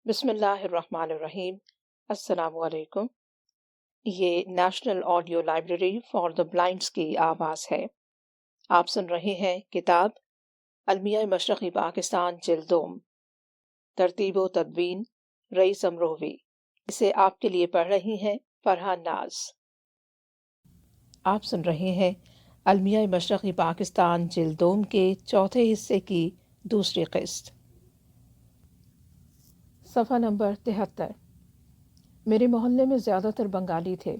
بسم اللہ الرحمن الرحیم۔ السلام علیکم۔ یہ national audio library for the blinds کی آواز ہے۔ آپ سن رہے ہیں کتاب المیہ مشرقی پاکستان جلد دوم، ترتیب و تدوین رئیس امروہوی۔ اسے آپ کے لیے پڑھ رہی ہیں فرحان ناز۔ آپ سن رہے ہیں المیہ مشرقی پاکستان جلد دوم کے چوتھے حصے کی دوسری قسط۔ صفحہ نمبر 73۔ میرے محلے میں زیادہ تر بنگالی تھے۔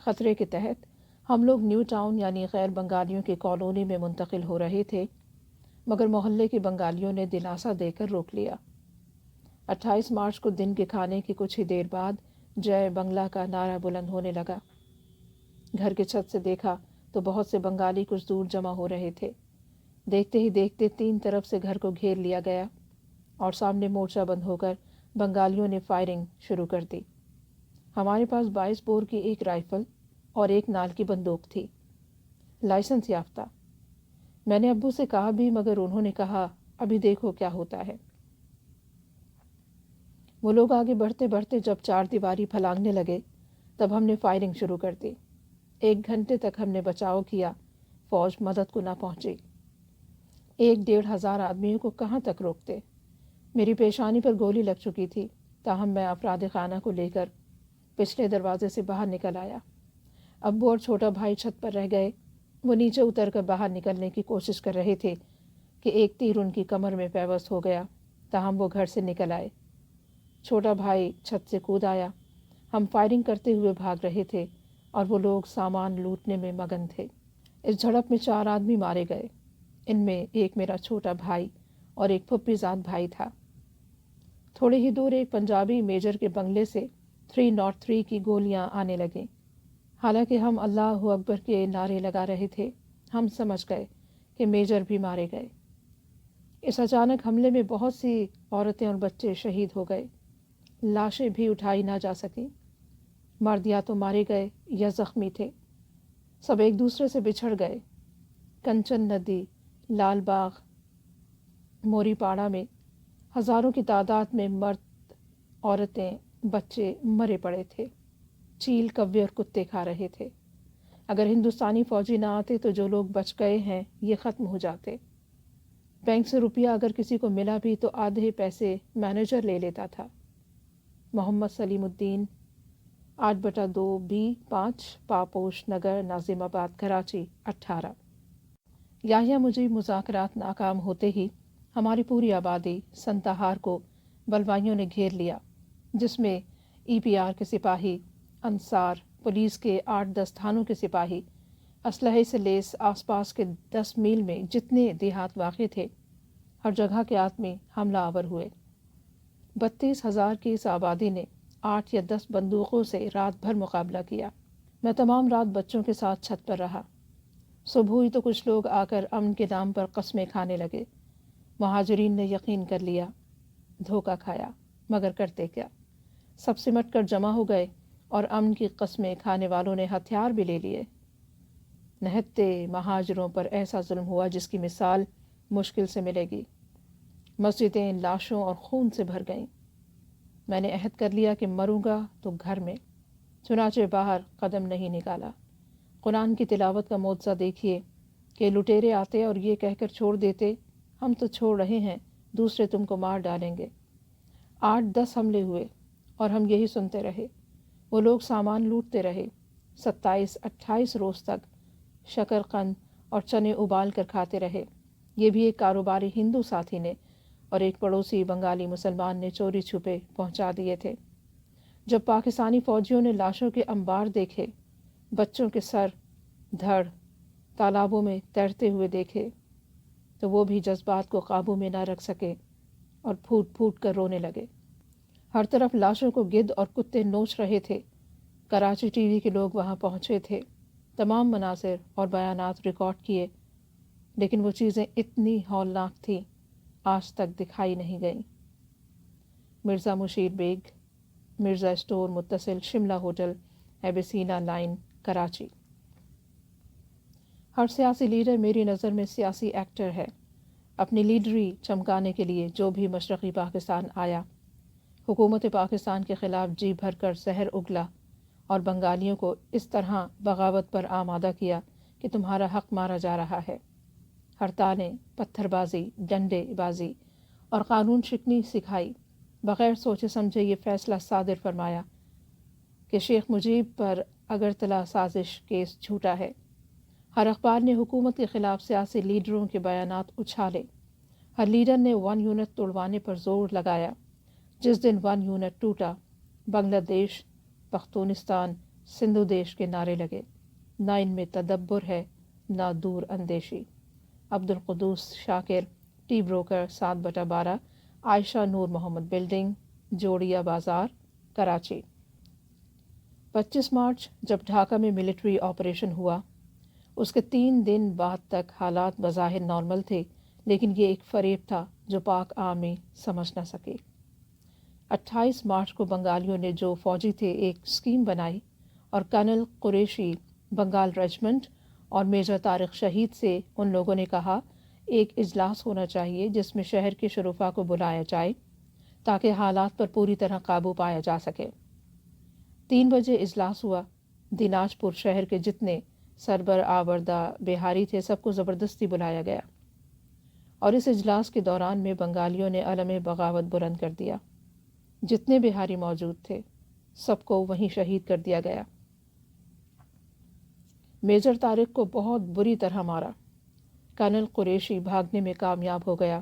خطرے کے تحت ہم لوگ نیو ٹاؤن یعنی غیر بنگالیوں کی کالونی میں منتقل ہو رہے تھے، مگر محلے کے بنگالیوں نے دلاسا دے کر روک لیا۔ 28 مارچ کو دن کے کھانے کی کچھ ہی دیر بعد جے بنگلہ کا نعرہ بلند ہونے لگا۔ گھر کے چھت سے دیکھا تو بہت سے بنگالی کچھ دور جمع ہو رہے تھے۔ دیکھتے ہی دیکھتے 3 طرف سے گھر کو گھیر لیا گیا اور سامنے مورچہ بند ہو کر بنگالیوں نے فائرنگ شروع کر دی۔ ہمارے پاس 22 بور کی ایک رائفل اور ایک نال کی بندوق تھی، لائسنس یافتہ۔ میں نے ابو سے کہا بھی، مگر انہوں نے کہا ابھی دیکھو کیا ہوتا ہے۔ وہ لوگ آگے بڑھتے بڑھتے جب 4 دیواری پھلانگنے لگے تب ہم نے فائرنگ شروع کر دی۔ 1 گھنٹے تک ہم نے بچاؤ کیا، فوج مدد کو نہ پہنچی۔ 1-1.5 ہزار آدمیوں کو کہاں تک روکتے۔ میری پیشانی پر گولی لگ چکی تھی، تاہم میں افراد خانہ کو لے کر پچھلے دروازے سے باہر نکل آیا۔ ابو اور چھوٹا بھائی چھت پر رہ گئے۔ وہ نیچے اتر کر باہر نکلنے کی کوشش کر رہے تھے کہ ایک تیر ان کی کمر میں پیوست ہو گیا، تاہم وہ گھر سے نکل آئے۔ چھوٹا بھائی چھت سے کود آیا۔ ہم فائرنگ کرتے ہوئے بھاگ رہے تھے اور وہ لوگ سامان لوٹنے میں مگن تھے۔ اس جھڑپ میں 4 آدمی مارے گئے۔ ان میں ایک میرا چھوٹا بھائی اور ایک پھپھی زاد بھائی تھا۔ تھوڑے ہی دور ایک پنجابی میجر کے بنگلے سے 303 کی گولیاں آنے لگیں۔ حالانکہ ہم اللہ اکبر کے نعرے لگا رہے تھے، ہم سمجھ گئے کہ میجر بھی مارے گئے۔ اس اچانک حملے میں بہت سی عورتیں اور بچے شہید ہو گئے۔ لاشیں بھی اٹھائی نہ جا سکیں۔ مرد یا تو مارے گئے یا زخمی تھے۔ سب ایک دوسرے سے بچھڑ گئے۔ کنچن ندی، لال باغ، موری پاڑا میں ہزاروں کی تعداد میں مرد، عورتیں، بچے مرے پڑے تھے۔ چیل، کوے اور کتے کھا رہے تھے۔ اگر ہندوستانی فوجی نہ آتے تو جو لوگ بچ گئے ہیں یہ ختم ہو جاتے۔ بینک سے روپیہ اگر کسی کو ملا بھی تو آدھے پیسے مینیجر لے لیتا تھا۔ محمد سلیم الدین، 8/2B5 پاپوش نگر، ناظم آباد، کراچی، 18۔ یاہیا مجیب مذاکرات ناکام ہوتے ہی ہماری پوری آبادی سنتہار کو بلوائیوں نے گھیر لیا، جس میں EPR کے سپاہی، انصار، پولیس کے 8-10 تھانوں کے سپاہی، اسلحے سے لیس آس پاس کے 10 میل میں جتنے دیہات واقع تھے، ہر جگہ کے آدمی حملہ آور ہوئے۔ 32,000 کی اس آبادی نے 8 یا 10 بندوقوں سے رات بھر مقابلہ کیا۔ میں تمام رات بچوں کے ساتھ چھت پر رہا۔ صبح ہوئی تو کچھ لوگ آ کر امن کے نام پر قسمیں کھانے لگے۔ مہاجرین نے یقین کر لیا، دھوکہ کھایا، مگر کرتے کیا؟ سب سمٹ کر جمع ہو گئے اور امن کی قسمیں کھانے والوں نے ہتھیار بھی لے لیے۔ نہتے مہاجروں پر ایسا ظلم ہوا جس کی مثال مشکل سے ملے گی۔ مسجدیں لاشوں اور خون سے بھر گئیں۔ میں نے عہد کر لیا کہ مروں گا تو گھر میں، چنانچہ باہر قدم نہیں نکالا۔ قرآن کی تلاوت کا معجزہ دیکھیے کہ لٹیرے آتے اور یہ کہہ کر چھوڑ دیتے، ہم تو چھوڑ رہے ہیں، دوسرے تم کو مار ڈالیں گے۔ 8-10 حملے ہوئے اور ہم یہی سنتے رہے۔ وہ لوگ سامان لوٹتے رہے۔ 27-28 روز تک شکر قند اور چنے ابال کر کھاتے رہے۔ یہ بھی ایک کاروباری ہندو ساتھی نے اور ایک پڑوسی بنگالی مسلمان نے چوری چھپے پہنچا دیے تھے۔ جب پاکستانی فوجیوں نے لاشوں کے انبار دیکھے، بچوں کے سر دھڑ تالابوں میں تیرتے ہوئے دیکھے، تو وہ بھی جذبات کو قابو میں نہ رکھ سکے اور پھوٹ پھوٹ کر رونے لگے۔ ہر طرف لاشوں کو گدھ اور کتے نوچ رہے تھے۔ کراچی ٹی وی کے لوگ وہاں پہنچے تھے، تمام مناظر اور بیانات ریکارڈ کیے، لیکن وہ چیزیں اتنی ہولناک تھیں، آج تک دکھائی نہیں گئیں۔ مرزا مشیر بیگ، مرزا اسٹور متصل، شملہ ہوٹل، ایبسینا لائن، کراچی۔ ہر سیاسی لیڈر میری نظر میں سیاسی ایکٹر ہے۔ اپنی لیڈری چمکانے کے لیے جو بھی مشرقی پاکستان آیا، حکومت پاکستان کے خلاف جی بھر کر زہر اگلا اور بنگالیوں کو اس طرح بغاوت پر آمادہ کیا کہ تمہارا حق مارا جا رہا ہے۔ ہڑتالیں، پتھر بازی، ڈنڈے بازی اور قانون شکنی سکھائی۔ بغیر سوچے سمجھے یہ فیصلہ صادر فرمایا کہ شیخ مجیب پر اگرتلا سازش کیس جھوٹا ہے۔ ہر اخبار نے حکومت کے خلاف سیاسی لیڈروں کے بیانات اچھالے۔ ہر لیڈر نے 1 یونٹ توڑوانے پر زور لگایا۔ جس دن 1 یونٹ ٹوٹا، بنگلہ دیش، پختونستان، سندھو دیش کے نعرے لگے۔ نہ ان میں تدبر ہے، نہ دور اندیشی۔ عبدالقدوس شاکر، ٹی بروکر، 7/12، عائشہ نور محمد بلڈنگ، جوڑیا بازار، کراچی۔ 25 مارچ جب ڈھاکہ میں ملٹری آپریشن ہوا، اس کے 3 دن بعد تک حالات بظاہر نارمل تھے، لیکن یہ ایک فریب تھا جو پاک آرمی سمجھ نہ سکی۔ 28 مارچ کو بنگالیوں نے جو فوجی تھے ایک اسکیم بنائی اور کرنل قریشی بنگال ریجمنٹ اور میجر طارق شہید سے ان لوگوں نے کہا ایک اجلاس ہونا چاہیے جس میں شہر کے شرفا کو بلایا جائے تاکہ حالات پر پوری طرح قابو پایا جا سکے۔ 3 بجے اجلاس ہوا۔ دیناج پور شہر کے جتنے سربر آوردہ بہاری تھے سب کو زبردستی بلایا گیا اور اس اجلاس کے دوران میں بنگالیوں نے علم بغاوت بلند کر دیا۔ جتنے بہاری موجود تھے سب کو وہیں شہید کر دیا گیا۔ میجر طارق کو بہت بری طرح مارا۔ کرنل قریشی بھاگنے میں کامیاب ہو گیا۔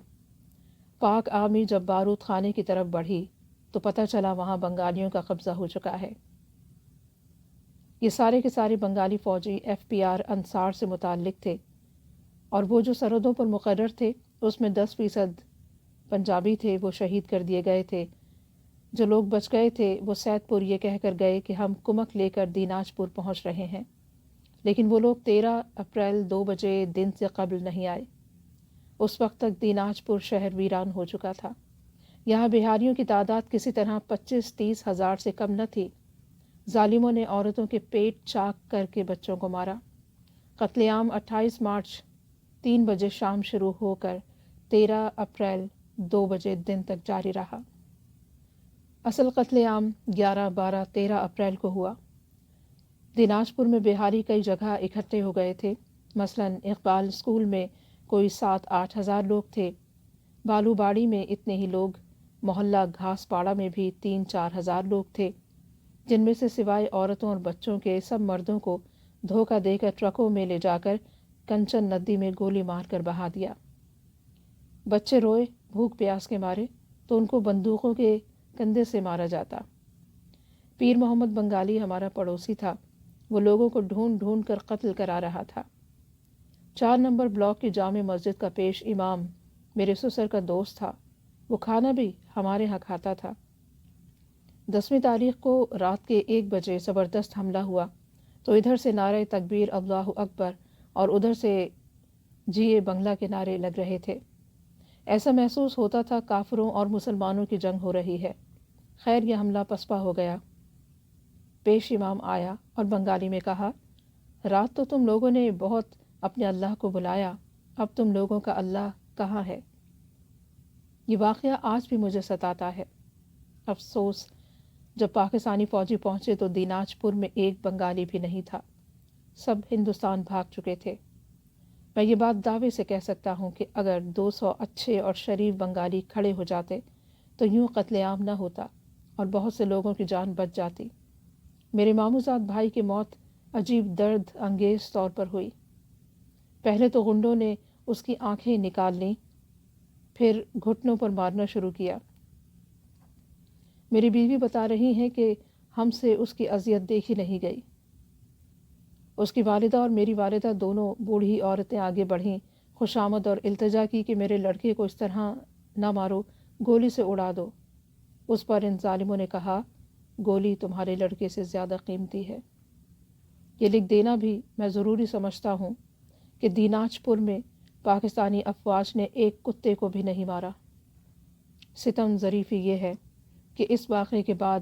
پاک آرمی جب بارود خانے کی طرف بڑھی تو پتہ چلا وہاں بنگالیوں کا قبضہ ہو چکا ہے۔ یہ سارے کے سارے بنگالی فوجی FPR انصار سے متعلق تھے اور وہ جو سرحدوں پر مقرر تھے اس میں 10% پنجابی تھے، وہ شہید کر دیے گئے تھے۔ جو لوگ بچ گئے تھے وہ سید پور یہ کہہ کر گئے کہ ہم کمک لے کر دیناج پور پہنچ رہے ہیں، لیکن وہ لوگ 13 اپریل 2 بجے دن سے قبل نہیں آئے۔ اس وقت تک دیناج پور شہر ویران ہو چکا تھا۔ یہاں بہاریوں کی تعداد کسی طرح 25-30 ہزار سے کم نہ تھی۔ ظالموں نے عورتوں کے پیٹ چاک کر کے بچوں کو مارا۔ قتل عام 28 مارچ 3 بجے شام شروع ہو کر 13 اپریل 2 بجے دن تک جاری رہا۔ اصل قتل عام 11، 12، 13 اپریل کو ہوا۔ دیناج پور میں بہاری کئی جگہ اکٹھے ہو گئے تھے۔ مثلاً اقبال اسکول میں کوئی 7-8 ہزار لوگ تھے۔ بالو باڑی میں اتنے ہی لوگ۔ محلہ گھاس پاڑا میں بھی 3-4 ہزار لوگ تھے، جن میں سے سوائے عورتوں اور بچوں کے سب مردوں کو دھوکہ دے کر ٹرکوں میں لے جا کر کنچن ندی میں گولی مار کر بہا دیا۔ بچے روئے بھوک پیاس کے مارے تو ان کو بندوقوں کے کندھے سے مارا جاتا۔ پیر محمد بنگالی ہمارا پڑوسی تھا، وہ لوگوں کو ڈھونڈ ڈھونڈ کر قتل کرا رہا تھا۔ 4 نمبر بلاک کی جامع مسجد کا پیش امام میرے سسر کا دوست تھا، وہ کھانا بھی ہمارے ہاں کھاتا تھا۔ 10ویں تاریخ کو رات کے 1 بجے زبردست حملہ ہوا تو ادھر سے نعرہ تکبیر اللہ اکبر اور ادھر سے جیے بنگلہ کے نعرے لگ رہے تھے۔ ایسا محسوس ہوتا تھا کافروں اور مسلمانوں کی جنگ ہو رہی ہے۔ خیر یہ حملہ پسپا ہو گیا۔ پیش امام آیا اور بنگالی میں کہا، رات تو تم لوگوں نے بہت اپنے اللہ کو بلایا، اب تم لوگوں کا اللہ کہاں ہے؟ یہ واقعہ آج بھی مجھے ستاتا ہے۔ افسوس جب پاکستانی فوجی پہنچے تو دیناج پور میں ایک بنگالی بھی نہیں تھا، سب ہندوستان بھاگ چکے تھے۔ میں یہ بات دعوے سے کہہ سکتا ہوں کہ اگر 200 اچھے اور شریف بنگالی کھڑے ہو جاتے تو یوں قتل عام نہ ہوتا اور بہت سے لوگوں کی جان بچ جاتی۔ میرے ماموزاد بھائی کی موت عجیب درد انگیز طور پر ہوئی۔ پہلے تو غنڈوں نے اس کی آنکھیں نکال لیں، پھر گھٹنوں پر مارنا شروع کیا۔ میری بیوی بتا رہی ہیں کہ ہم سے اس کی اذیت دیکھی نہیں گئی۔ اس کی والدہ اور میری والدہ دونوں بوڑھی عورتیں آگے بڑھیں، خوشامد اور التجا کی کہ میرے لڑکے کو اس طرح نہ مارو، گولی سے اڑا دو۔ اس پر ان ظالموں نے کہا، گولی تمہارے لڑکے سے زیادہ قیمتی ہے۔ یہ لکھ دینا بھی میں ضروری سمجھتا ہوں کہ دیناج پور میں پاکستانی افواج نے ایک کتے کو بھی نہیں مارا۔ ستم ظریفی یہ ہے کہ اس واقعے کے بعد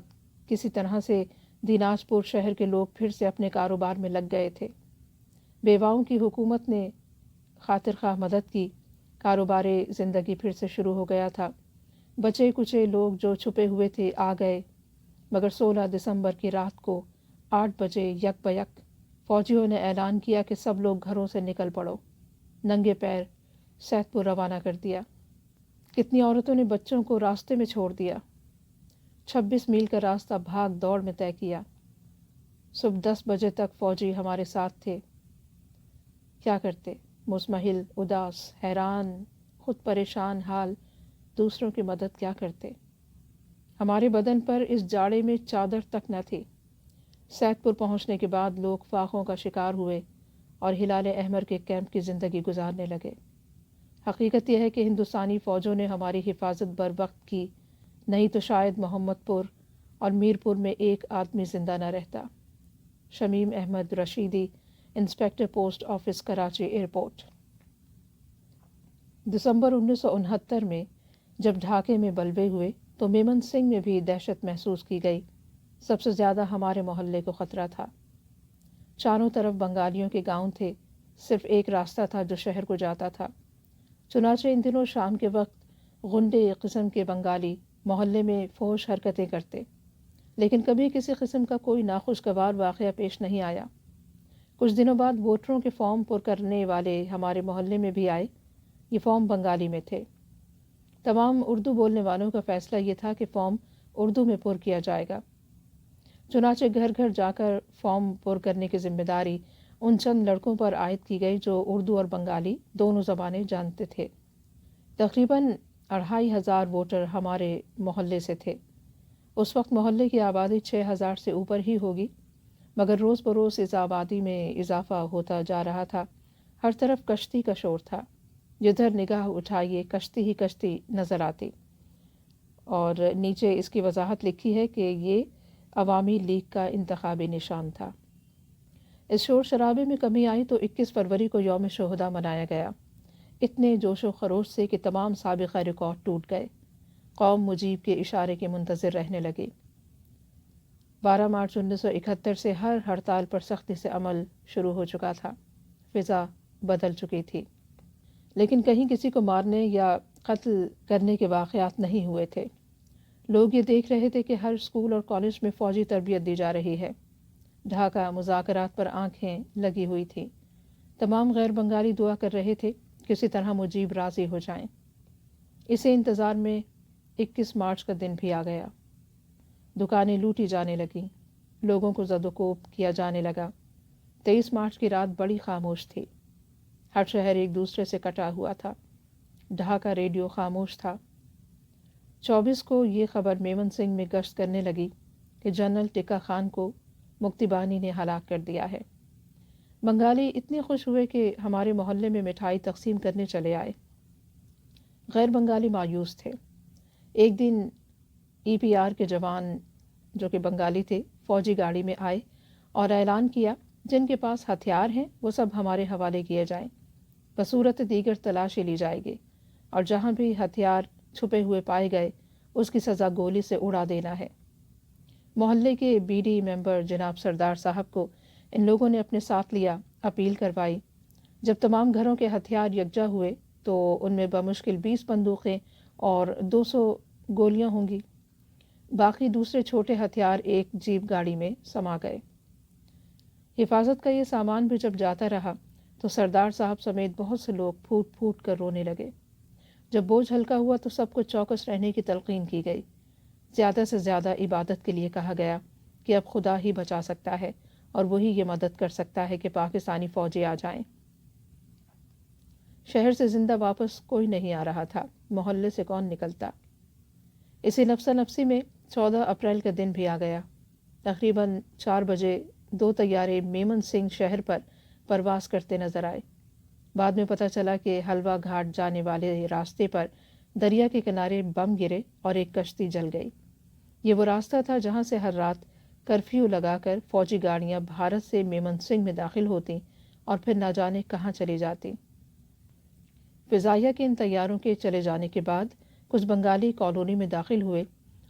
کسی طرح سے دیناج پور شہر کے لوگ پھر سے اپنے کاروبار میں لگ گئے تھے۔ بیواؤں کی حکومت نے خاطر خواہ مدد کی، کاروبار زندگی پھر سے شروع ہو گیا تھا۔ بچے کچے لوگ جو چھپے ہوئے تھے آ گئے، مگر 16 دسمبر کی رات کو 8 بجے یک بیک فوجیوں نے اعلان کیا کہ سب لوگ گھروں سے نکل پڑو۔ ننگے پیر سیدھ پور روانہ کر دیا۔ کتنی عورتوں نے بچوں کو راستے میں چھوڑ دیا۔ 26 میل کا راستہ بھاگ دوڑ میں طے کیا۔ صبح 10 بجے تک فوجی ہمارے ساتھ تھے۔ کیا کرتے؟ مزمحل، اداس، حیران، خود پریشان حال، دوسروں کی مدد کیا کرتے؟ ہمارے بدن پر اس جاڑے میں چادر تک نہ تھی۔ سیدھ پور پہنچنے کے بعد لوگ فاقوں کا شکار ہوئے اور ہلال احمر کے کیمپ کی زندگی گزارنے لگے۔ حقیقت یہ ہے کہ ہندوستانی فوجوں نے ہماری حفاظت بر وقت کی، نہیں تو شاید محمد پور اور میر پور میں ایک آدمی زندہ نہ رہتا۔ Shamim Ahmed Rashidi, inspector post office Karachi airport. دسمبر 1969 میں جب ڈھاکے میں بلبے ہوئے تو میمن سنگھ میں بھی دہشت محسوس کی گئی۔ سب سے زیادہ ہمارے محلے کو خطرہ تھا۔ چاروں طرف بنگالیوں کے گاؤں تھے، صرف ایک راستہ تھا جو شہر کو جاتا تھا۔ چنانچہ ان دنوں شام کے وقت غنڈے قسم کے بنگالی محلے میں فحش حرکتیں کرتے، لیکن کبھی کسی قسم کا کوئی ناخوشگوار واقعہ پیش نہیں آیا۔ کچھ دنوں بعد ووٹروں کے فارم پر کرنے والے ہمارے محلے میں بھی آئے۔ یہ فارم بنگالی میں تھے۔ تمام اردو بولنے والوں کا فیصلہ یہ تھا کہ فارم اردو میں پر کیا جائے گا۔ چنانچہ گھر گھر جا کر فارم پر کرنے کی ذمہ داری ان چند لڑکوں پر عائد کی گئی جو اردو اور بنگالی دونوں زبانیں جانتے تھے۔ تقریباً 2500 ووٹر ہمارے محلے سے تھے۔ اس وقت محلے کی آبادی 6000 سے اوپر ہی ہوگی، مگر روز بروز اس آبادی میں اضافہ ہوتا جا رہا تھا۔ ہر طرف کشتی کا شور تھا، جدھر نگاہ اٹھائیے کشتی ہی کشتی نظر آتی، اور نیچے اس کی وضاحت لکھی ہے کہ یہ عوامی لیگ کا انتخابی نشان تھا۔ اس شور شرابے میں کمی آئی تو 21 فروری کو یوم شہداء منایا گیا، اتنے جوش و خروش سے کہ تمام سابقہ ریکارڈ ٹوٹ گئے۔ قوم مجیب کے اشارے کے منتظر رہنے لگی۔ 12 مارچ 1971 سے ہر ہڑتال پر سختی سے عمل شروع ہو چکا تھا۔ فضا بدل چکی تھی، لیکن کہیں کسی کو مارنے یا قتل کرنے کے واقعات نہیں ہوئے تھے۔ لوگ یہ دیکھ رہے تھے کہ ہر اسکول اور کالج میں فوجی تربیت دی جا رہی ہے۔ ڈھاکہ مذاکرات پر آنکھیں لگی ہوئی تھی۔ تمام غیر بنگالی دعا کر رہے تھے کسی طرح مجیب راضی ہو جائیں۔ اسی انتظار میں 21 مارچ کا دن بھی آ گیا۔ دکانیں لوٹی جانے لگیں، لوگوں کو زد و کوب کیا جانے لگا۔ 23 مارچ کی رات بڑی خاموش تھی۔ ہر شہر ایک دوسرے سے کٹا ہوا تھا۔ ڈھاکہ ریڈیو خاموش تھا۔ 24 کو یہ خبر میمن سنگھ میں گشت کرنے لگی کہ جنرل ٹکا خان کو مکتی بانی نے ہلاک کر دیا ہے۔ بنگالی اتنے خوش ہوئے کہ ہمارے محلے میں مٹھائی تقسیم کرنے چلے آئے۔ غیر بنگالی مایوس تھے۔ ایک دن EPR کے جوان جو کہ بنگالی تھے فوجی گاڑی میں آئے اور اعلان کیا جن کے پاس ہتھیار ہیں وہ سب ہمارے حوالے کیے جائیں، بصورت دیگر تلاشی لی جائے گی، اور جہاں بھی ہتھیار چھپے ہوئے پائے گئے اس کی سزا گولی سے اڑا دینا ہے۔ محلے کے BD ممبر جناب سردار صاحب کو ان لوگوں نے اپنے ساتھ لیا، اپیل کروائی۔ جب تمام گھروں کے ہتھیار یکجا ہوئے تو ان میں بمشکل 20 بندوقیں اور 200 گولیاں ہوں گی۔ باقی دوسرے چھوٹے ہتھیار ایک جیپ گاڑی میں سما گئے۔ حفاظت کا یہ سامان بھی جب جاتا رہا تو سردار صاحب سمیت بہت سے لوگ پھوٹ پھوٹ کر رونے لگے۔ جب بوجھ ہلکا ہوا تو سب کو چوکس رہنے کی تلقین کی گئی۔ زیادہ سے زیادہ عبادت کے لیے کہا گیا کہ اب خدا ہی بچا سکتا ہے اور وہی یہ مدد کر سکتا ہے کہ پاکستانی فوجی آ جائیں۔ شہر سے زندہ واپس کوئی نہیں آ رہا تھا، محلے سے کون نکلتا۔ اسی نفسا نفسی میں 14 اپریل کا دن بھی آ گیا۔ تقریباً 4 بجے 2 طیارے میمن سنگھ شہر پر پرواز کرتے نظر آئے۔ بعد میں پتہ چلا کہ حلوہ گھاٹ جانے والے راستے پر دریا کے کنارے بم گرے اور ایک کشتی جل گئی۔ یہ وہ راستہ تھا جہاں سے ہر رات کرفیو لگا کر فوجی گاڑیاں بھارت سے میمن سنگھ میں داخل ہوتیں اور پھر نہ جانے کہاں چلی جاتیں۔ فضائیہ کے ان طیاروں کے چلے جانے کے بعد کچھ بنگالی کالونی میں داخل ہوئے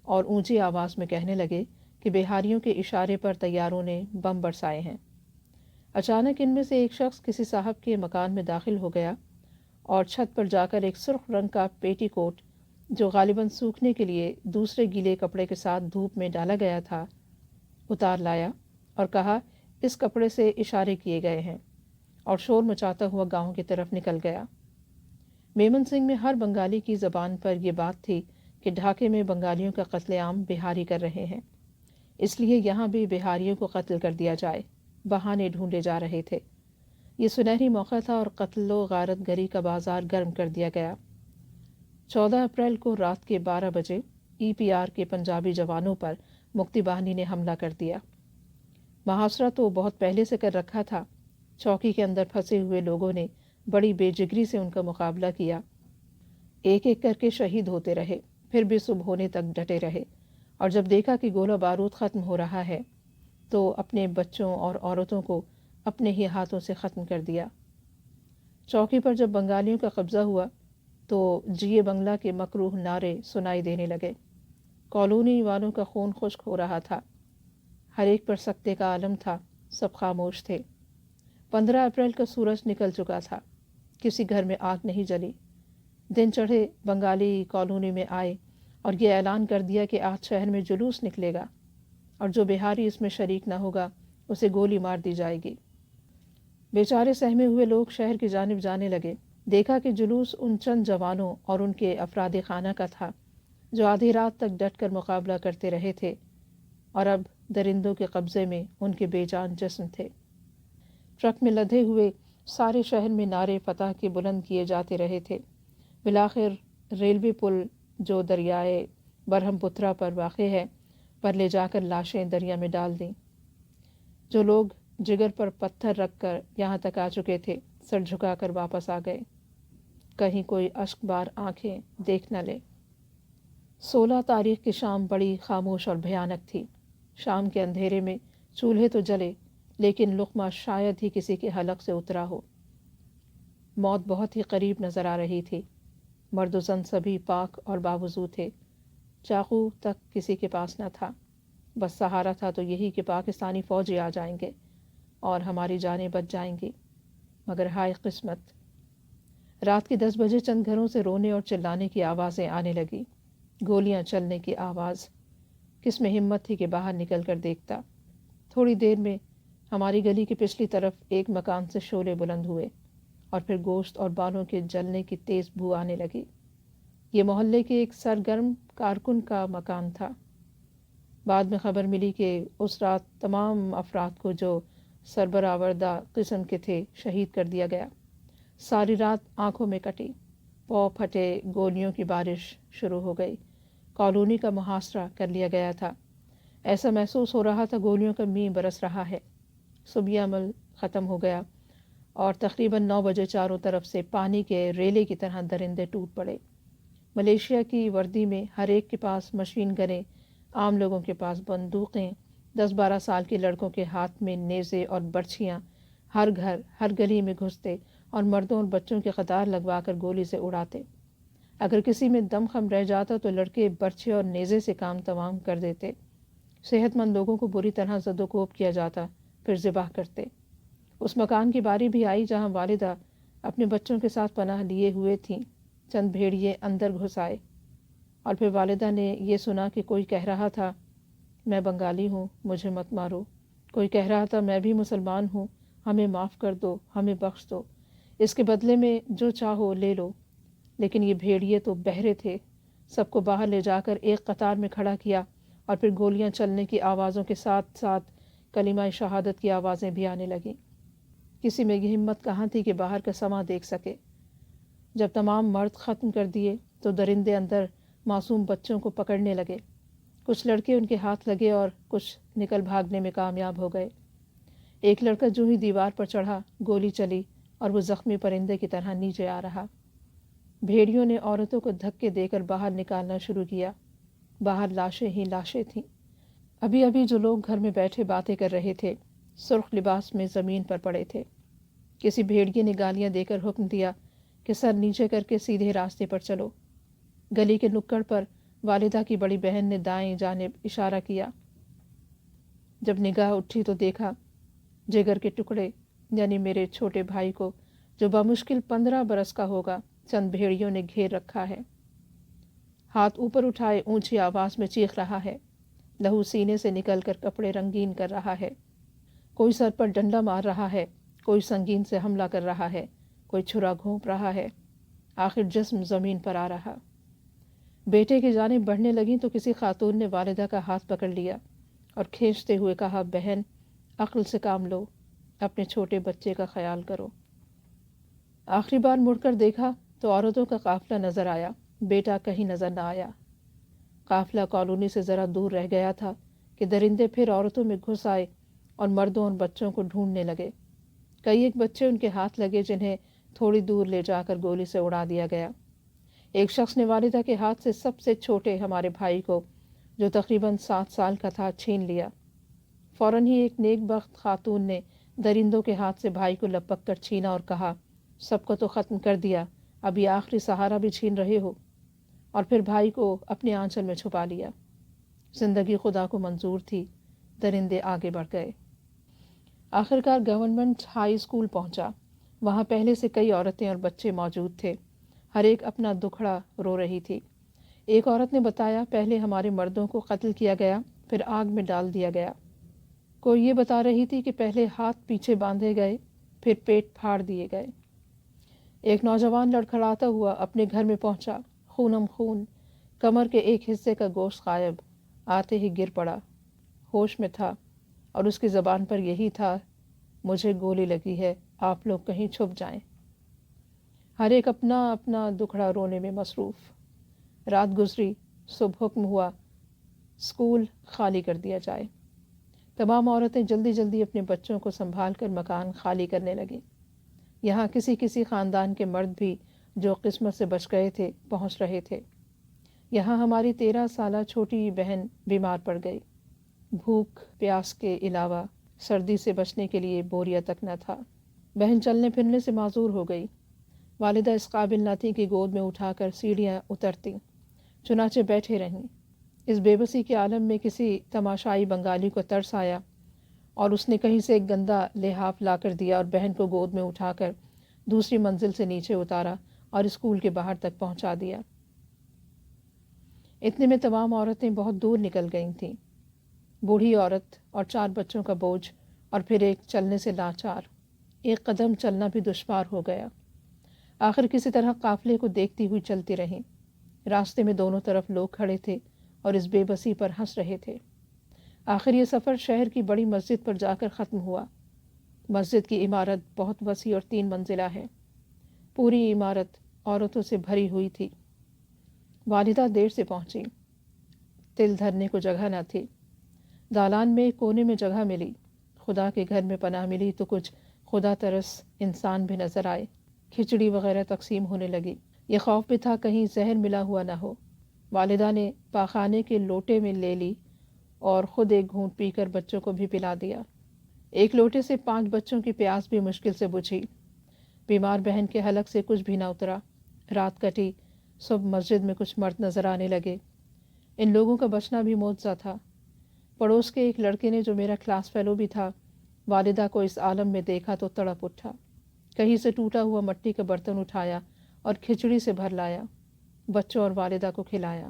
اور اونچی آواز میں کہنے لگے کہ بہاریوں کے اشارے پر طیاروں نے بم برسائے ہیں۔ اچانک ان میں سے ایک شخص کسی صاحب کے مکان میں داخل ہو گیا اور چھت پر جا کر ایک سرخ رنگ کا پیٹی کوٹ جو غالباً سوکھنے کے لیے دوسرے گیلے کپڑے کے ساتھ دھوپ میں ڈالا گیا تھا، اتار لایا اور کہا اس کپڑے سے اشارے کیے گئے ہیں، اور شور مچاتا ہوا گاؤں کی طرف نکل گیا۔ میمن سنگھ میں ہر بنگالی کی زبان پر یہ بات تھی کہ ڈھاکے میں بنگالیوں کا قتل عام بہاری کر رہے ہیں، اس لیے یہاں بھی بہاریوں کو قتل کر دیا جائے۔ بہانے ڈھونڈے جا رہے تھے۔ یہ سنہری موقع تھا اور قتل و غارت گری کا بازار گرم کر دیا گیا۔ 14 اپریل کو رات کے 12 بجے EPR کے پنجابی جوانوں پر مکتی باہنی نے حملہ کر دیا۔ محاصرہ تو بہت پہلے سے کر رکھا تھا۔ چوکی کے اندر پھنسے ہوئے لوگوں نے بڑی بے جگری سے ان کا مقابلہ کیا، ایک ایک کر کے شہید ہوتے رہے، پھر بھی صبح ہونے تک ڈٹے رہے، اور جب دیکھا کہ گولہ بارود ختم ہو رہا ہے تو اپنے بچوں اور عورتوں کو اپنے ہی ہاتھوں سے ختم کر دیا۔ چوکی پر جب بنگالیوں کا قبضہ ہوا تو جیے بنگلہ کے مکروہ نعرے سنائی دینے لگے۔ کالونی والوں کا خون خشک ہو رہا تھا، ہر ایک پر سکتے کا عالم تھا، سب خاموش تھے۔ 15 اپریل کا سورج نکل چکا تھا، کسی گھر میں آگ نہیں جلی۔ دن چڑھے بنگالی کالونی میں آئے اور یہ اعلان کر دیا کہ آج شہر میں جلوس نکلے گا، اور جو بہاری اس میں شریک نہ ہوگا اسے گولی مار دی جائے گی۔ بیچارے سہمے ہوئے لوگ شہر کی جانب جانے لگے۔ دیکھا کہ جلوس ان چند جوانوں اور ان کے افراد خانہ کا تھا جو آدھی رات تک ڈٹ کر مقابلہ کرتے رہے تھے، اور اب درندوں کے قبضے میں ان کے بے جان جسم تھے۔ ٹرک میں لدے ہوئے سارے شہر میں نعرے فتح کے بلند کیے جاتے رہے تھے۔ بالآخر ریلوے پل جو دریائے برہم پترا پر واقع ہے پر لے جا کر لاشیں دریا میں ڈال دیں۔ جو لوگ جگر پر پتھر رکھ کر یہاں تک آ چکے تھے سر جھکا کر واپس آ گئے، کہیں کوئی اشک بار آنکھیں دیکھ نہ لے۔ 16 تاریخ کی شام بڑی خاموش اور بھیانک تھی۔ شام کے اندھیرے میں چولہے تو جلے لیکن لقمہ شاید ہی کسی کے حلق سے اترا ہو۔ موت بہت ہی قریب نظر آ رہی تھی۔ مرد و زن سبھی پاک اور باوضو تھے، چاقو تک کسی کے پاس نہ تھا۔ بس سہارا تھا تو یہی کہ پاکستانی فوجی آ جائیں گے اور ہماری جانیں بچ جائیں گی، مگر ہائے قسمت۔ رات کے 10 بجے چند گھروں سے رونے اور چلانے کی آوازیں آنے لگی، گولیاں چلنے کی آواز۔ کس میں ہمت تھی کہ باہر نکل کر دیکھتا۔ تھوڑی دیر میں ہماری گلی کی پچھلی طرف ایک مکان سے شعلے بلند ہوئے، اور پھر گوشت اور بالوں کے جلنے کی تیز بو آنے لگی۔ یہ محلے کے ایک سرگرم کارکن کا مکان تھا۔ بعد میں خبر ملی کہ اس رات تمام افراد کو جو سربراوردہ قسم کے تھے شہید کر دیا گیا۔ ساری رات آنکھوں میں کٹی، پاؤں پھٹے، گولیوں کی بارش شروع ہو گئی۔ کالونی کا محاصرہ کر لیا گیا تھا۔ ایسا محسوس ہو رہا تھا گولیوں کا مینہ برس رہا ہے۔ صبح عمل ختم ہو گیا اور تقریباً 9 بجے چاروں طرف سے پانی کے ریلے کی طرح درندے ٹوٹ پڑے۔ ملیشیا کی وردی میں ہر ایک کے پاس مشین گنیں، عام لوگوں کے پاس بندوقیں، 10-12 سال کے لڑکوں کے ہاتھ میں نیزے اور برچھیاں، ہر گھر ہر گلی میں گھستے اور مردوں اور بچوں کے قطار لگوا کر گولی سے اڑاتے۔ اگر کسی میں دم خم رہ جاتا تو لڑکے برچھے اور نیزے سے کام تمام کر دیتے۔ صحت مند لوگوں کو بری طرح زد و کوب کیا جاتا، پھر ذبح کرتے۔ اس مکان کی باری بھی آئی جہاں والدہ اپنے بچوں کے ساتھ پناہ لیے ہوئے تھیں۔ چند بھیڑیے اندر گھس آئے، اور پھر والدہ نے یہ سنا کہ کوئی کہہ رہا تھا میں بنگالی ہوں، مجھے مت مارو۔ کوئی کہہ رہا تھا میں بھی مسلمان ہوں، ہمیں معاف کر دو، ہمیں بخش دو، اس کے بدلے میں جو چاہو لے لو۔ لیکن یہ بھیڑیے تو بہرے تھے، سب کو باہر لے جا کر ایک قطار میں کھڑا کیا، اور پھر گولیاں چلنے کی آوازوں کے ساتھ ساتھ کلمہ شہادت کی آوازیں بھی آنے لگیں۔ کسی میں یہ ہمت کہاں تھی کہ باہر کا سماں دیکھ سکے۔ جب تمام مرد ختم کر دیے تو درندے اندر معصوم بچوں کو پکڑنے لگے۔ کچھ لڑکے ان کے ہاتھ لگے اور کچھ نکل بھاگنے میں کامیاب ہو گئے۔ ایک لڑکا جو ہی دیوار پر چڑھا گولی چلی اور وہ زخمی پرندے کی طرح نیچے آ رہا۔ بھیڑیوں نے عورتوں کو دھکے دے کر باہر نکالنا شروع کیا۔ باہر لاشیں ہی لاشیں تھیں۔ ابھی ابھی جو لوگ گھر میں بیٹھے باتیں کر رہے تھے سرخ لباس میں زمین پر پڑے تھے۔ کسی بھیڑیے نے گالیاں دے کر حکم دیا کہ سر نیچے کر کے سیدھے راستے پر چلو۔ گلی کے نکڑ پر والدہ کی بڑی بہن نے دائیں جانب اشارہ کیا۔ جب نگاہ اٹھی تو دیکھا جگر کے ٹکڑے یعنی میرے چھوٹے بھائی کو، جو بمشکل 15 برس کا ہوگا، چند بھیڑیوں نے گھیر رکھا ہے۔ ہاتھ اوپر اٹھائے اونچی آواز میں چیخ رہا ہے، لہو سینے سے نکل کر کپڑے رنگین کر رہا ہے، کوئی سر پر ڈنڈا مار رہا ہے، کوئی سنگین سے حملہ کر رہا ہے، کوئی چھرا گھونپ رہا ہے، آخر جسم زمین پر آ رہا۔ بیٹے کی جانب بڑھنے لگیں تو کسی خاتون نے والدہ کا ہاتھ پکڑ لیا اور کھینچتے ہوئے کہا، بہن عقل سے کام لو، اپنے چھوٹے بچے کا خیال کرو۔ آخری بار مڑ کر دیکھا تو عورتوں کا قافلہ نظر آیا، بیٹا کہیں نظر نہ آیا۔ قافلہ کالونی سے ذرا دور رہ گیا تھا کہ درندے پھر عورتوں میں گھس آئے اور مردوں اور بچوں کو ڈھونڈنے لگے۔ کئی ایک بچے ان کے ہاتھ لگے جنہیں تھوڑی دور لے جا کر گولی سے اڑا دیا گیا۔ ایک شخص نے والدہ کے ہاتھ سے سب سے چھوٹے ہمارے بھائی کو، جو تقریباً 7 سال کا تھا، چھین لیا۔ فوراً ہی ایک نیک بخت خاتون نے درندوں کے ہاتھ سے بھائی کو لپک کر چھینا اور کہا، سب کو تو ختم کر دیا، اب یہ آخری سہارا بھی چھین رہے ہو، اور پھر بھائی کو اپنے آنچل میں چھپا لیا۔ زندگی خدا کو منظور تھی، درندے آگے بڑھ گئے۔ آخرکار گورنمنٹ ہائی اسکول پہنچا۔ وہاں پہلے سے کئی عورتیں اور بچے موجود تھے، ہر ایک اپنا دکھڑا رو رہی تھی۔ ایک عورت نے بتایا، پہلے ہمارے مردوں کو قتل کیا گیا، پھر آگ میں ڈال دیا گیا۔ کوئی یہ بتا رہی تھی کہ پہلے ہاتھ پیچھے باندھے گئے، پھر پیٹ پھاڑ دیے گئے۔ ایک نوجوان لڑکھڑاتا ہوا اپنے گھر میں پہنچا، خونم خون، کمر کے ایک حصے کا گوشت غائب، آتے ہی گر پڑا، ہوش میں تھا اور اس کی زبان پر یہی تھا، مجھے گولی لگی ہے، آپ لوگ کہیں چھپ جائیں۔ ہر ایک اپنا اپنا دکھڑا رونے میں مصروف۔ رات گزری، صبح حکم ہوا اسکول خالی کر دیا جائے۔ تمام عورتیں جلدی جلدی اپنے بچوں کو سنبھال کر مکان خالی کرنے لگیں۔ یہاں کسی کسی خاندان کے مرد بھی جو قسمت سے بچ گئے تھے پہنچ رہے تھے۔ یہاں ہماری 13 سالہ چھوٹی بہن بیمار پڑ گئی۔ بھوک پیاس کے علاوہ سردی سے بچنے کے لیے بوریا تک نہ تھا۔ بہن چلنے پھرنے سے معذور ہو گئی۔ والدہ اس قابل نہ تھی کہ گود میں اٹھا کر سیڑھیاں اترتی، چنانچہ بیٹھے رہیں۔ اس بے بسی کے عالم میں کسی تماشائی بنگالی کو ترس آیا اور اس نے کہیں سے ایک گندا لحاف لا کر دیا اور بہن کو گود میں اٹھا کر دوسری منزل سے نیچے اتارا اور اسکول کے باہر تک پہنچا دیا۔ اتنے میں تمام عورتیں بہت دور نکل گئی تھیں۔ بوڑھی عورت اور 4 بچوں کا بوجھ، اور پھر ایک چلنے سے لاچار، ایک قدم چلنا بھی دشوار ہو گیا۔ آخر کسی طرح قافلے کو دیکھتی ہوئی چلتی رہیں۔ راستے میں دونوں طرف لوگ کھڑے تھے اور اس بے بسی پر ہنس رہے تھے۔ آخر یہ سفر شہر کی بڑی مسجد پر جا کر ختم ہوا۔ مسجد کی عمارت بہت وسیع اور 3 منزلہ ہے۔ پوری عمارت عورتوں سے بھری ہوئی تھی۔ والدہ دیر سے پہنچی، تل دھرنے کو جگہ نہ تھی۔ دالان میں کونے میں جگہ ملی۔ خدا کے گھر میں پناہ ملی تو کچھ خدا ترس انسان بھی نظر آئے۔ کھچڑی وغیرہ تقسیم ہونے لگی۔ یہ خوف بھی تھا کہیں زہر ملا ہوا نہ ہو۔ والدہ نے پاخانے کے لوٹے میں لے لی اور خود ایک گھونٹ پی کر بچوں کو بھی پلا دیا۔ ایک لوٹے سے 5 بچوں کی پیاس بھی مشکل سے بجھی۔ بیمار بہن کے حلق سے کچھ بھی نہ اترا۔ رات کٹی، صبح مسجد میں کچھ مرد نظر آنے لگے۔ ان لوگوں کا بچنا بھی معجزہ تھا۔ پڑوس کے ایک لڑکے نے، جو میرا کلاس فیلو بھی تھا، والدہ کو اس عالم میں دیکھا تو تڑپ اٹھا۔ کہیں سے ٹوٹا ہوا مٹی کا برتن اٹھایا اور کھچڑی سے بھر لایا، بچوں اور والدہ کو کھلایا۔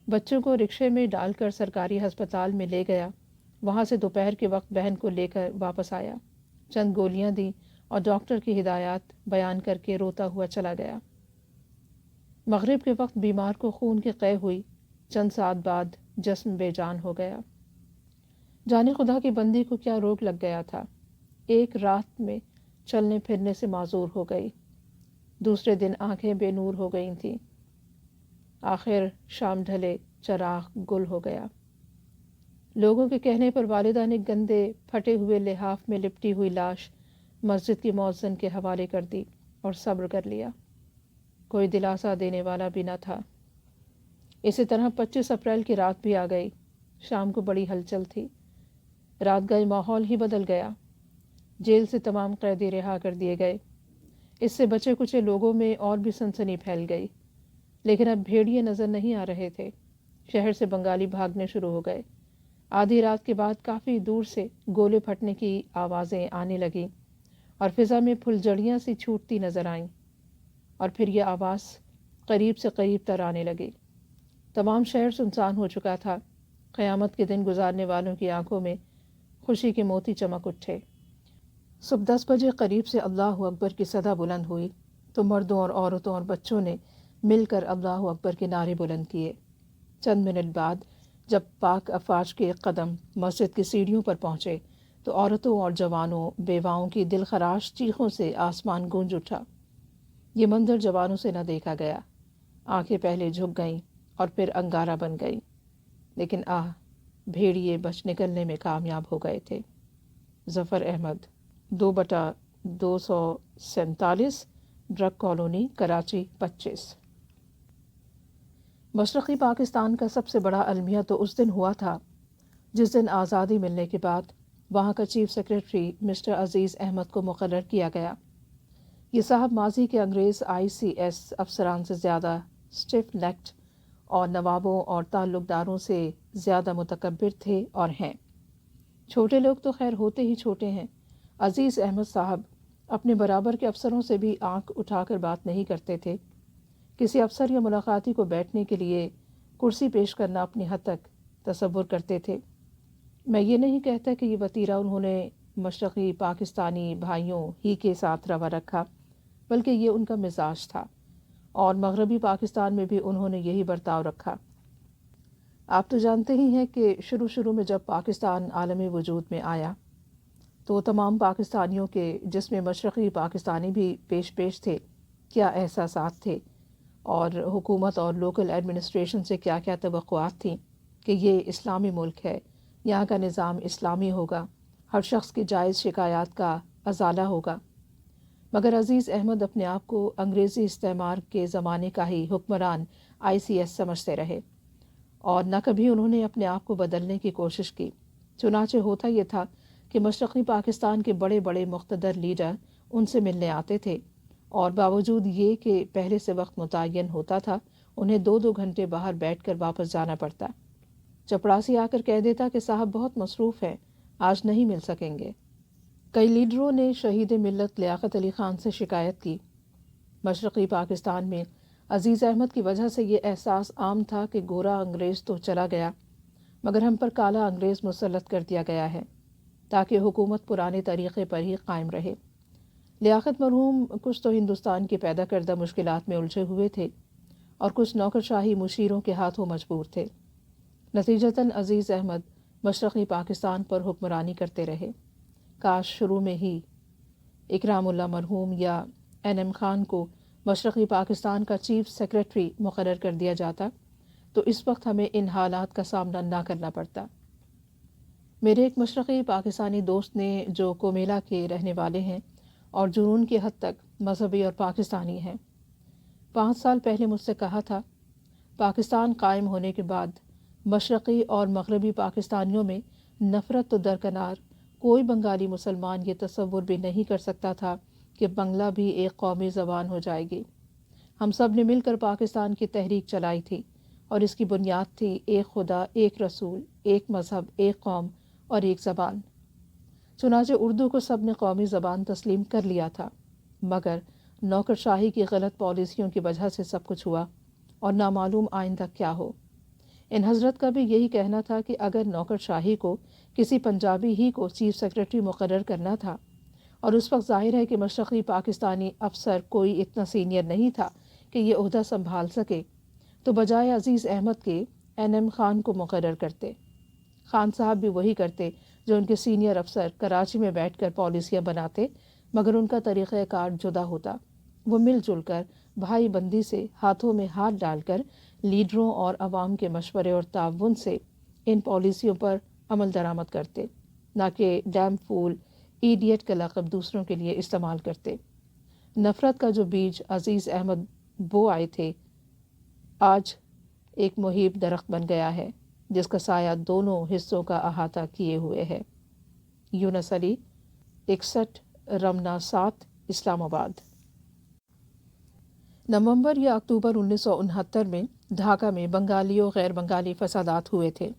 بچوں کو رکشے میں ڈال کر سرکاری ہسپتال میں لے گیا۔ وہاں سے دوپہر کے وقت بہن کو لے کر واپس آیا، چند گولیاں دیں اور ڈاکٹر کی ہدایات بیان کر کے روتا ہوا چلا گیا۔ مغرب کے وقت بیمار کو خون کی قے ہوئی، چند ساعت بعد جسم بے جان ہو گیا۔ جانے خدا کی بندی کو کیا روگ لگ گیا تھا، ایک رات میں چلنے پھرنے سے معذور ہو گئی۔ دوسرے دن آنکھیں بے نور ہو گئی تھیں۔ آخر شام ڈھلے، چراغ گل ہو گیا۔ لوگوں کے کہنے پر والدہ نے گندے پھٹے ہوئے لحاف میں لپٹی ہوئی لاش مسجد کی مؤذن کے حوالے کر دی اور صبر کر لیا۔ کوئی دلاسا دینے والا بھی نہ تھا۔ اسی طرح 25 اپریل کی رات بھی آ گئی۔ شام کو بڑی ہلچل تھی۔ رات گئے ماحول ہی بدل گیا۔ جیل سے تمام قیدی رہا کر دیے گئے۔ اس سے بچے کچے لوگوں میں اور بھی سنسنی پھیل گئی۔ لیکن اب بھیڑیے نظر نہیں آ رہے تھے۔ شہر سے بنگالی بھاگنے شروع ہو گئے۔ آدھی رات کے بعد کافی دور سے گولے پھٹنے کی آوازیں آنے لگیں اور فضا میں پھلجھڑیاں سی چھوٹتی نظر آئیں، اور پھر یہ آواز قریب سے قریب تر آنے لگی۔ تمام شہر سنسان ہو چکا تھا۔ قیامت کے دن گزارنے والوں کی آنکھوں میں خوشی کے موتی چمک اٹھے۔ صبح 10 بجے قریب سے اللہ اکبر کی صدا بلند ہوئی تو مردوں اور عورتوں اور بچوں نے مل کر اللہ اکبر کے نعرے بلند کیے۔ چند منٹ بعد جب پاک افواج کے قدم مسجد کی سیڑھیوں پر پہنچے تو عورتوں اور جوانوں بیواؤں کی دل خراش چیخوں سے آسمان گونج اٹھا۔ یہ منظر جوانوں سے نہ دیکھا گیا۔ آنکھیں پہلے جھک گئیں اور پھر انگارہ بن گئیں، لیکن بھیڑیے بچ نکلنے میں کامیاب ہو گئے تھے۔ ظفر احمد 2/247 ڈرگ کالونی کراچی 25۔ مشرقی پاکستان کا سب سے بڑا المیہ تو اس دن ہوا تھا جس دن آزادی ملنے کے بعد وہاں کا چیف سیکریٹری مسٹر عزیز احمد کو مقرر کیا گیا۔ یہ صاحب ماضی کے انگریز ICS افسران سے زیادہ اسٹف نیکڈ اور نوابوں اور تعلق داروں سے زیادہ متکبر تھے اور ہیں۔ چھوٹے لوگ تو خیر ہوتے ہی چھوٹے ہیں۔ عزیز احمد صاحب اپنے برابر کے افسروں سے بھی آنکھ اٹھا کر بات نہیں کرتے تھے۔ کسی افسر یا ملاقاتی کو بیٹھنے کے لیے کرسی پیش کرنا اپنی حد تک تصور کرتے تھے۔ میں یہ نہیں کہتا کہ یہ وتیرہ انہوں نے مشرقی پاکستانی بھائیوں ہی کے ساتھ روا رکھا، بلکہ یہ ان کا مزاج تھا، اور مغربی پاکستان میں بھی انہوں نے یہی برتاؤ رکھا۔ آپ تو جانتے ہی ہیں کہ شروع میں جب پاکستان عالمی وجود میں آیا تو تمام پاکستانیوں کے، جس میں مشرقی پاکستانی بھی پیش تھے، کیا احساسات تھے، اور حکومت اور لوکل ایڈمنسٹریشن سے کیا توقعات تھیں کہ یہ اسلامی ملک ہے، یہاں کا نظام اسلامی ہوگا، ہر شخص کی جائز شکایات کا ازالہ ہوگا۔ مگر عزیز احمد اپنے آپ کو انگریزی استعمار کے زمانے کا ہی حکمران ICS سمجھتے رہے، اور نہ کبھی انہوں نے اپنے آپ کو بدلنے کی کوشش کی۔ چنانچہ ہوتا یہ تھا کہ مشرقی پاکستان کے بڑے بڑے مقتدر لیڈر ان سے ملنے آتے تھے، اور باوجود یہ کہ پہلے سے وقت متعین ہوتا تھا، انہیں 2 گھنٹے باہر بیٹھ کر واپس جانا پڑتا۔ چپڑاسی آ کر کہہ دیتا کہ صاحب بہت مصروف ہیں، آج نہیں مل سکیں گے۔ کئی لیڈروں نے شہید ملت لیاقت علی خان سے شکایت کی۔ مشرقی پاکستان میں عزیز احمد کی وجہ سے یہ احساس عام تھا کہ گورا انگریز تو چلا گیا، مگر ہم پر کالا انگریز مسلط کر دیا گیا ہے، تاکہ حکومت پرانے طریقے پر ہی قائم رہے۔ لیاقت مرحوم کچھ تو ہندوستان کی پیدا کردہ مشکلات میں الجھے ہوئے تھے، اور کچھ نوکرشاہی مشیروں کے ہاتھوں مجبور تھے۔ نتیجتاً عزیز احمد مشرقی پاکستان پر حکمرانی کرتے رہے۔ کاش شروع میں ہی اکرام اللہ مرحوم یا NM خان کو مشرقی پاکستان کا چیف سیکریٹری مقرر کر دیا جاتا تو اس وقت ہمیں ان حالات کا سامنا نہ کرنا پڑتا۔ میرے ایک مشرقی پاکستانی دوست نے، جو کومیلا کے رہنے والے ہیں اور جنون کی حد تک مذہبی اور پاکستانی ہیں، 5 سال پہلے مجھ سے کہا تھا، پاکستان قائم ہونے کے بعد مشرقی اور مغربی پاکستانیوں میں نفرت تو درکنار، کوئی بنگالی مسلمان یہ تصور بھی نہیں کر سکتا تھا کہ بنگلہ بھی ایک قومی زبان ہو جائے گی۔ ہم سب نے مل کر پاکستان کی تحریک چلائی تھی، اور اس کی بنیاد تھی ایک خدا، ایک رسول، ایک مذہب، ایک قوم اور ایک زبان۔ چنانچہ اردو کو سب نے قومی زبان تسلیم کر لیا تھا، مگر نوکرشاہی کی غلط پالیسیوں کی وجہ سے سب کچھ ہوا، اور نامعلوم آئندہ کیا ہو۔ ان حضرت کا بھی یہی کہنا تھا کہ اگر نوکرشاہی کو کسی پنجابی ہی کو چیف سیکریٹری مقرر کرنا تھا، اور اس وقت ظاہر ہے کہ مشرقی پاکستانی افسر کوئی اتنا سینئر نہیں تھا کہ یہ عہدہ سنبھال سکے، تو بجائے عزیز احمد کے NM خان کو مقرر کرتے۔ خان صاحب بھی وہی کرتے جو ان کے سینئر افسر کراچی میں بیٹھ کر پالیسیاں بناتے، مگر ان کا طریقہ کار جدا ہوتا۔ وہ مل جل کر بھائی بندی سے ہاتھوں میں ہاتھ ڈال کر لیڈروں اور عوام کے مشورے اور تعاون سے ان پالیسیوں پر عمل درآمد کرتے، نہ کہ ڈیم فول، ایڈیٹ کا لقب دوسروں کے لیے استعمال کرتے۔ نفرت کا جو بیج عزیز احمد بو آئے تھے، آج ایک مہیب درخت بن گیا ہے، جس کا سایہ دونوں حصوں کا احاطہ کیے ہوئے ہے۔ یونس علی، 61 رمنا 7، اسلام آباد۔ نومبر یا اکتوبر 1969 میں ڈھاکہ میں بنگالی و غیر بنگالی فسادات ہوئے تھے۔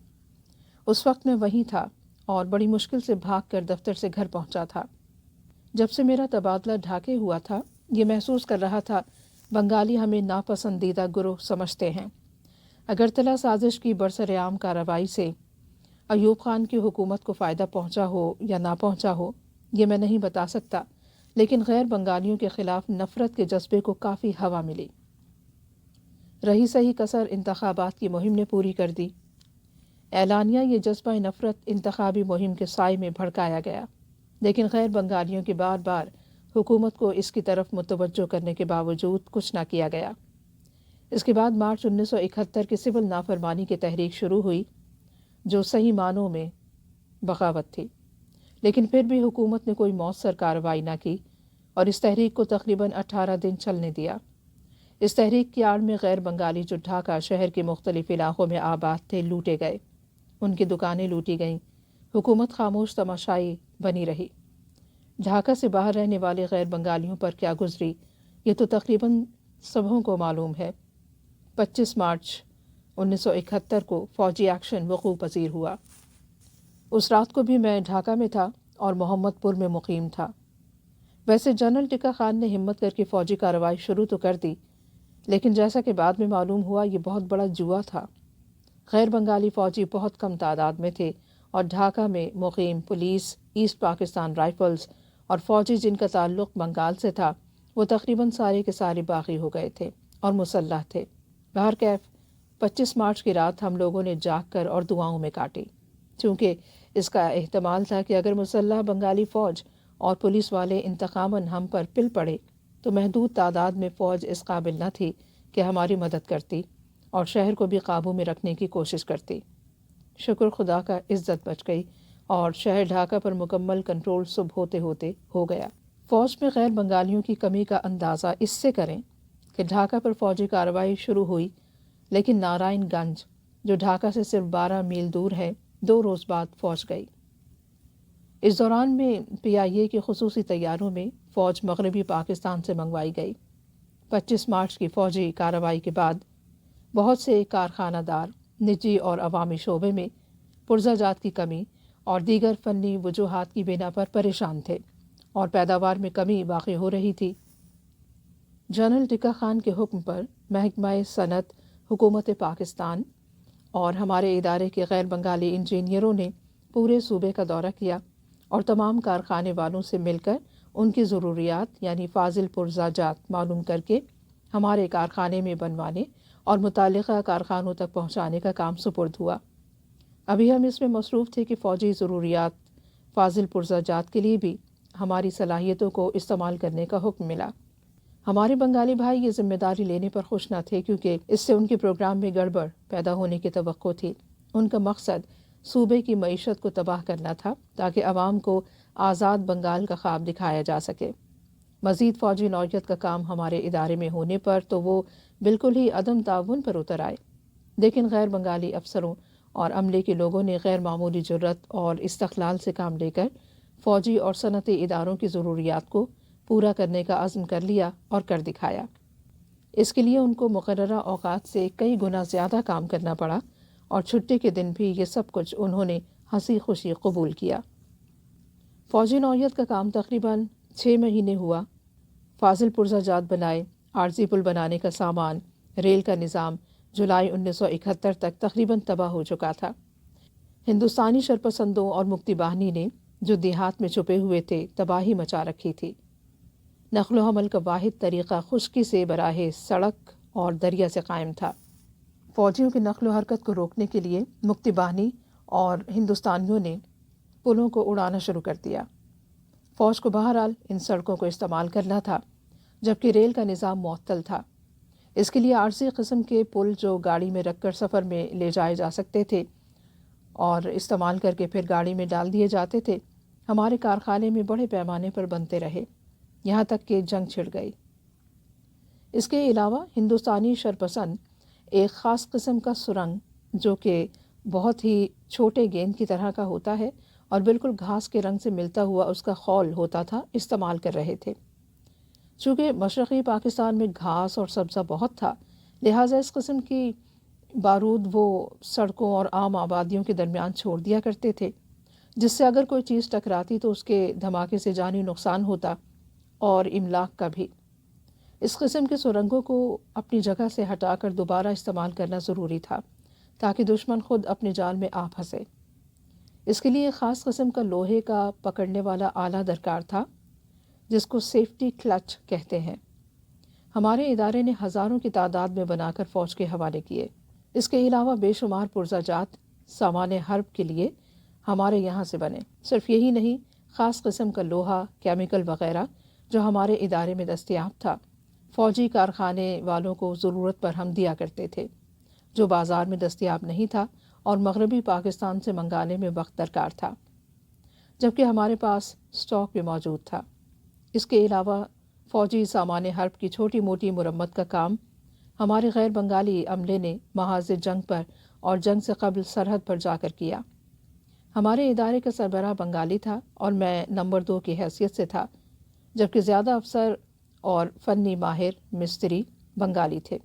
اس وقت میں وہیں تھا اور بڑی مشکل سے بھاگ کر دفتر سے گھر پہنچا تھا۔ جب سے میرا تبادلہ ڈھاکے ہوا تھا، یہ محسوس کر رہا تھا بنگالی ہمیں ناپسندیدہ گروہ سمجھتے ہیں۔ اگرتلا سازش کی برسر عام کارروائی سے ایوب خان کی حکومت کو فائدہ پہنچا ہو یا نہ پہنچا ہو یہ میں نہیں بتا سکتا، لیکن غیر بنگالیوں کے خلاف نفرت کے جذبے کو کافی ہوا ملی۔ رہی صحیح کسر انتخابات کی مہم نے پوری کر دی۔ اعلانیہ یہ جذبہ نفرت انتخابی مہم کے سائے میں بھڑکایا گیا، لیکن غیر بنگالیوں کی بار بار حکومت کو اس کی طرف متوجہ کرنے کے باوجود کچھ نہ کیا گیا۔ اس کے بعد مارچ 1971 کی سول نافرمانی کی تحریک شروع ہوئی، جو صحیح معنوں میں بغاوت تھی، لیکن پھر بھی حکومت نے کوئی مؤثر کارروائی نہ کی اور اس تحریک کو تقریباً 18 دن چلنے دیا۔ اس تحریک کی آڑ میں غیر بنگالی جو ڈھاکہ شہر کے مختلف علاقوں میں آباد تھے لوٹے گئے، ان کی دکانیں لوٹی گئیں، حکومت خاموش تماشائی بنی رہی۔ ڈھاکہ سے باہر رہنے والے غیر بنگالیوں پر کیا گزری یہ تو تقریباً سبھوں کو معلوم ہے۔ 25 مارچ 1971 کو فوجی ایکشن وقوع پذیر ہوا۔ اس رات کو بھی میں ڈھاکہ میں تھا اور محمد پور میں مقیم تھا۔ ویسے جنرل ٹکا خان نے ہمت کر کے فوجی کارروائی شروع تو کر دی، لیکن جیسا کہ بعد میں معلوم ہوا یہ بہت بڑا جوا تھا۔ غیر بنگالی فوجی بہت کم تعداد میں تھے اور ڈھاکہ میں مقیم پولیس، ایسٹ پاکستان رائفلز اور فوجی جن کا تعلق بنگال سے تھا وہ تقریباً سارے کے سارے باغی ہو گئے تھے اور مسلح تھے۔ بہرکیف 25 مارچ کی رات ہم لوگوں نے جاگ کر اور دعاؤں میں کاٹی، چونکہ اس کا احتمال تھا کہ اگر مسلح بنگالی فوج اور پولیس والے انتقاماً ہم پر پل پڑے تو محدود تعداد میں فوج اس قابل نہ تھی کہ ہماری مدد کرتی اور شہر کو بھی قابو میں رکھنے کی کوشش کرتی۔ شکر خدا کا عزت بچ گئی اور شہر ڈھاکہ پر مکمل کنٹرول صبح ہوتے ہوتے ہو گیا۔ فوج میں غیر بنگالیوں کی کمی کا اندازہ اس سے کریں کہ ڈھاکہ پر فوجی کارروائی شروع ہوئی، لیکن نارائن گنج جو ڈھاکہ سے صرف 12 میل دور ہے 2 روز بعد فوج گئی۔ اس دوران میں PIA کے خصوصی طیاروں میں فوج مغربی پاکستان سے منگوائی گئی۔ 25 مارچ کی فوجی کارروائی کے بعد بہت سے کارخانہ دار نجی اور عوامی شعبے میں پرزہ جات کی کمی اور دیگر فنی وجوہات کی بنا پر پریشان تھے اور پیداوار میں کمی واقع ہو رہی تھی۔ جنرل ٹکا خان کے حکم پر محکمہ صنعت حکومت پاکستان اور ہمارے ادارے کے غیر بنگالی انجینئروں نے پورے صوبے کا دورہ کیا اور تمام کارخانے والوں سے مل کر ان کی ضروریات یعنی فاضل پرزہ جات معلوم کر کے ہمارے کارخانے میں بنوانے اور متعلقہ کارخانوں تک پہنچانے کا کام سپرد ہوا۔ ابھی ہم اس میں مصروف تھے کہ فوجی ضروریات فاضل پرزہ جات کے لیے بھی ہماری صلاحیتوں کو استعمال کرنے کا حکم ملا۔ ہمارے بنگالی بھائی یہ ذمہ داری لینے پر خوش نہ تھے کیونکہ اس سے ان کے پروگرام میں گڑبڑ پیدا ہونے کی توقع تھی۔ ان کا مقصد صوبے کی معیشت کو تباہ کرنا تھا تاکہ عوام کو آزاد بنگال کا خواب دکھایا جا سکے۔ مزید فوجی نوعیت کا کام ہمارے ادارے میں ہونے پر تو وہ بالکل ہی عدم تعاون پر اتر آئے، لیکن غیر بنگالی افسروں اور عملے کے لوگوں نے غیر معمولی جرات اور استقلال سے کام لے کر فوجی اور صنعتی اداروں کی ضروریات کو پورا کرنے کا عزم کر لیا اور کر دکھایا۔ اس کے لیے ان کو مقررہ اوقات سے کئی گنا زیادہ کام کرنا پڑا اور چھٹی کے دن بھی یہ سب کچھ انہوں نے ہنسی خوشی قبول کیا۔ فوجی نوعیت کا کام تقریباً 6 مہینے ہوا۔ فاضل پرزہ جات بنائے، عارضی پل بنانے کا سامان، ریل کا نظام جولائی 1971 تک تقریباً تباہ ہو چکا تھا۔ ہندوستانی شرپسندوں اور مکتی باہنی نے جو دیہات میں چھپے ہوئے تھے تباہی مچا رکھی تھی۔ نقل و حمل کا واحد طریقہ خشکی سے براہ سڑک اور دریا سے قائم تھا۔ فوجیوں کی نقل و حرکت کو روکنے کے لیے مکتی باہنی اور ہندوستانیوں نے پلوں کو اڑانا شروع کر دیا۔ فوج کو بہرحال ان سڑکوں کو استعمال کرنا تھا، جبکہ ریل کا نظام معطل تھا۔ اس کے لیے عارضی قسم کے پل جو گاڑی میں رکھ کر سفر میں لے جائے جا سکتے تھے اور استعمال کر کے پھر گاڑی میں ڈال دیے جاتے تھے، ہمارے کارخانے میں بڑے پیمانے پر بنتے رہے، یہاں تک کہ جنگ چھڑ گئی۔ اس کے علاوہ ہندوستانی شرپسند ایک خاص قسم کا سرنگ جو کہ بہت ہی چھوٹے گیند کی طرح کا ہوتا ہے اور بالکل گھاس کے رنگ سے ملتا ہوا اس کا خول ہوتا تھا، استعمال کر رہے تھے۔ چونکہ مشرقی پاکستان میں گھاس اور سبزہ بہت تھا، لہٰذا اس قسم کی بارود وہ سڑکوں اور عام آبادیوں کے درمیان چھوڑ دیا کرتے تھے، جس سے اگر کوئی چیز ٹکراتی تو اس کے دھماکے سے جانی نقصان ہوتا اور املاک کا بھی۔ اس قسم کے سرنگوں کو اپنی جگہ سے ہٹا کر دوبارہ استعمال کرنا ضروری تھا تاکہ دشمن خود اپنے جال میں آ پھنسے۔ اس کے لیے ایک خاص قسم کا لوہے کا پکڑنے والا آلہ درکار تھا جس کو سیفٹی کلچ کہتے ہیں۔ ہمارے ادارے نے ہزاروں کی تعداد میں بنا کر فوج کے حوالے کیے۔ اس کے علاوہ بے شمار پرزہ جات سامان حرب کے لیے ہمارے یہاں سے بنے۔ صرف یہی نہیں، خاص قسم کا لوہا، کیمیکل وغیرہ جو ہمارے ادارے میں دستیاب تھا، فوجی کارخانے والوں کو ضرورت پر ہم دیا کرتے تھے، جو بازار میں دستیاب نہیں تھا اور مغربی پاکستان سے منگانے میں وقت درکار تھا، جبکہ ہمارے پاس سٹاک بھی موجود تھا۔ اس کے علاوہ فوجی سامان حرب کی چھوٹی موٹی مرمت کا کام ہمارے غیر بنگالی عملے نے محاذ جنگ پر اور جنگ سے قبل سرحد پر جا کر کیا۔ ہمارے ادارے کا سربراہ بنگالی تھا اور میں نمبر 2 کی حیثیت سے تھا، جبکہ زیادہ افسر اور فنی ماہر مستری بنگالی تھے۔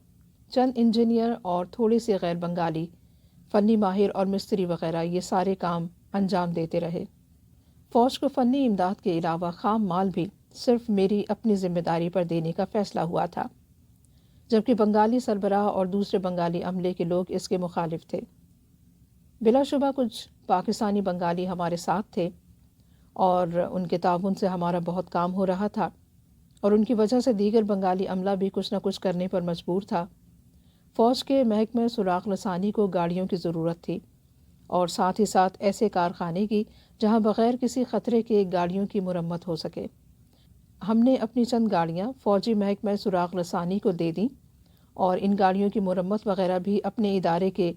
چند انجینئر اور تھوڑے سے غیر بنگالی فنی ماہر اور مستری وغیرہ یہ سارے کام انجام دیتے رہے۔ فوج کو فنی امداد کے علاوہ خام مال بھی صرف میری اپنی ذمہ داری پر دینے کا فیصلہ ہوا تھا، جبکہ بنگالی سربراہ اور دوسرے بنگالی عملے کے لوگ اس کے مخالف تھے۔ بلا شبہ کچھ پاکستانی بنگالی ہمارے ساتھ تھے اور ان کے تعاون سے ہمارا بہت کام ہو رہا تھا، اور ان کی وجہ سے دیگر بنگالی عملہ بھی کچھ نہ کچھ کرنے پر مجبور تھا۔ فوج کے محکمہ سراغ رسانی کو گاڑیوں کی ضرورت تھی، اور ساتھ ہی ساتھ ایسے کارخانے کی جہاں بغیر کسی خطرے کے گاڑیوں کی مرمت ہو سکے۔ ہم نے اپنی چند گاڑیاں فوجی محکمہ سراغ رسانی کو دے دیں اور ان گاڑیوں کی مرمت وغیرہ بھی اپنے ادارے کے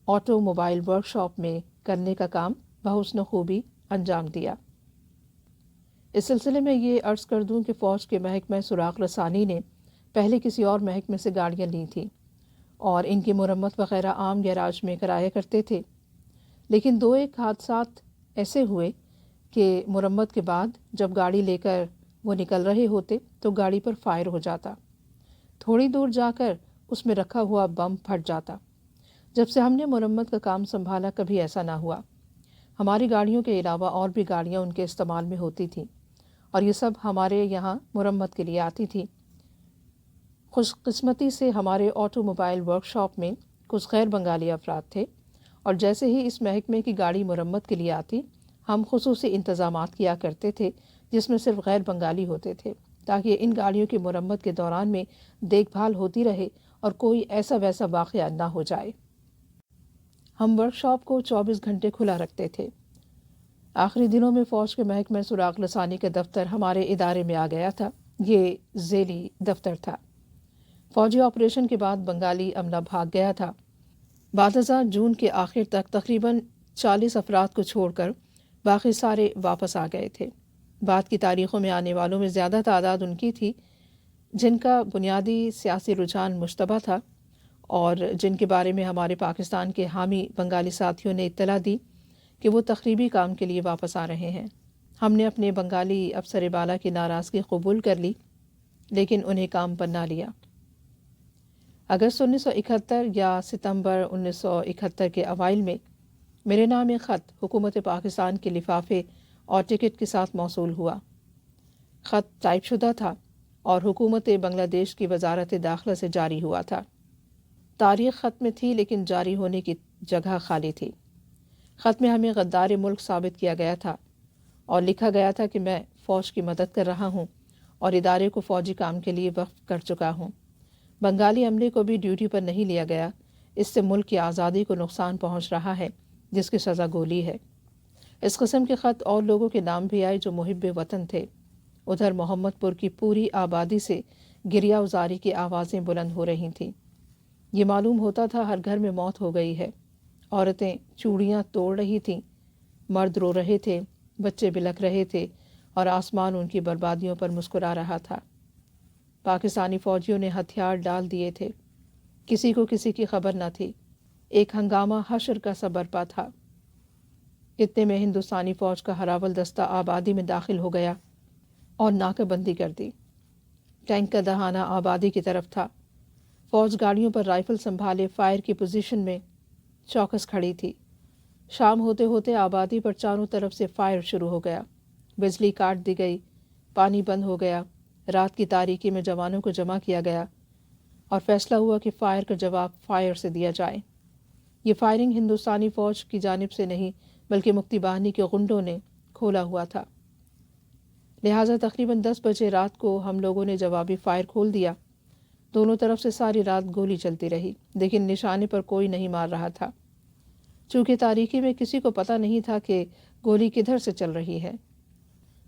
آٹو موبائل ورک شاپ میں کرنے کا کام بحسن خوبی انجام دیا۔ اس سلسلے میں یہ عرض کر دوں کہ فوج کے محکمہ سراغ رسانی نے پہلے کسی اور محکمے سے گاڑیاں لی تھیں اور ان کی مرمت وغیرہ عام گیراج میں کرایا کرتے تھے، لیکن 2-1 حادثات ایسے ہوئے کہ مرمت کے بعد جب گاڑی لے کر وہ نکل رہے ہوتے تو گاڑی پر فائر ہو جاتا، تھوڑی دور جا کر اس میں رکھا ہوا بم پھٹ جاتا۔ جب سے ہم نے مرمت کا کام سنبھالا کبھی ایسا نہ ہوا۔ ہماری گاڑیوں کے علاوہ اور بھی گاڑیاں ان کے استعمال میں ہوتی تھیں اور یہ سب ہمارے یہاں مرمت کے لیے آتی تھی۔ خوش قسمتی سے ہمارے آٹو موبائل ورک شاپ میں کچھ غیر بنگالی افراد تھے، اور جیسے ہی اس محکمے کی گاڑی مرمت کے لیے آتی ہم خصوصی انتظامات کیا کرتے تھے جس میں صرف غیر بنگالی ہوتے تھے، تاکہ ان گاڑیوں کی مرمت کے دوران میں دیکھ بھال ہوتی رہے اور کوئی ایسا ویسا واقعہ نہ ہو جائے۔ ہم ورک شاپ کو 24 گھنٹے کھلا رکھتے تھے۔ آخری دنوں میں فوج کے محکمہ سراغ رسانی کا دفتر ہمارے ادارے میں آ گیا تھا۔ یہ ذیلی دفتر تھا۔ فوجی آپریشن کے بعد بنگالی عملہ بھاگ گیا تھا۔ بعد ازاں جون کے آخر تک تقریباً 40 افراد کو چھوڑ کر باقی سارے واپس آ گئے تھے۔ بعد کی تاریخوں میں آنے والوں میں زیادہ تعداد ان کی تھی جن کا بنیادی سیاسی رجحان مشتبہ تھا اور جن کے بارے میں ہمارے پاکستان کے حامی بنگالی ساتھیوں نے اطلاع دی کہ وہ تخریبی کام کے لیے واپس آ رہے ہیں۔ ہم نے اپنے بنگالی افسر بالا کی ناراضگی قبول کر لی، لیکن انہیں کام پر نہ لیا۔ اگست 1971 یا ستمبر 1971 کے اوائل میں میرے نام ایک خط حکومت پاکستان کے لفافے اور ٹکٹ کے ساتھ موصول ہوا۔ خط ٹائپ شدہ تھا اور حکومت بنگلہ دیش کی وزارت داخلہ سے جاری ہوا تھا۔ تاریخ خط میں تھی لیکن جاری ہونے کی جگہ خالی تھی۔ خط میں ہمیں غدار ملک ثابت کیا گیا تھا اور لکھا گیا تھا کہ میں فوج کی مدد کر رہا ہوں اور ادارے کو فوجی کام کے لیے وقف کر چکا ہوں۔ بنگالی عملے کو بھی ڈیوٹی پر نہیں لیا گیا، اس سے ملک کی آزادی کو نقصان پہنچ رہا ہے جس کی سزا گولی ہے۔ اس قسم کے خط اور لوگوں کے نام بھی آئے جو محب وطن تھے۔ ادھر محمد پور کی پوری آبادی سے گریہ ازاری کی آوازیں بلند ہو رہی تھیں۔ یہ معلوم ہوتا تھا ہر گھر میں موت ہو گئی ہے۔ عورتیں چوڑیاں توڑ رہی تھیں، مرد رو رہے تھے، بچے بلک رہے تھے اور آسمان ان کی بربادیوں پر مسکرا رہا تھا۔ پاکستانی فوجیوں نے ہتھیار ڈال دیے تھے، کسی کو کسی کی خبر نہ تھی۔ ایک ہنگامہ حشر کا سا برپا تھا۔ اتنے میں ہندوستانی فوج کا ہراول دستہ آبادی میں داخل ہو گیا اور ناکہ بندی کر دی۔ ٹینک کا دہانہ آبادی کی طرف تھا۔ فوج گاڑیوں پر رائفل سنبھالے فائر کی پوزیشن میں چوکس کھڑی تھی۔ شام ہوتے ہوتے آبادی پر چاروں طرف سے فائر شروع ہو گیا۔ بجلی کاٹ دی گئی، پانی بند ہو گیا، رات کی تاریکی میں جوانوں کو جمع کیا گیا اور فیصلہ ہوا کہ فائر کا جواب فائر سے دیا جائے۔ یہ فائرنگ ہندوستانی فوج کی جانب سے نہیں بلکہ مکتی باہنی کے غنڈوں نے کھولا ہوا تھا، لہٰذا تقریباً 10 بجے رات کو ہم لوگوں نے جوابی فائر کھول دیا۔ دونوں طرف سے ساری رات گولی چلتی رہی لیکن نشانے پر کوئی نہیں مار رہا تھا، چونکہ تاریکی میں کسی کو پتہ نہیں تھا کہ گولی کدھر سے چل رہی ہے۔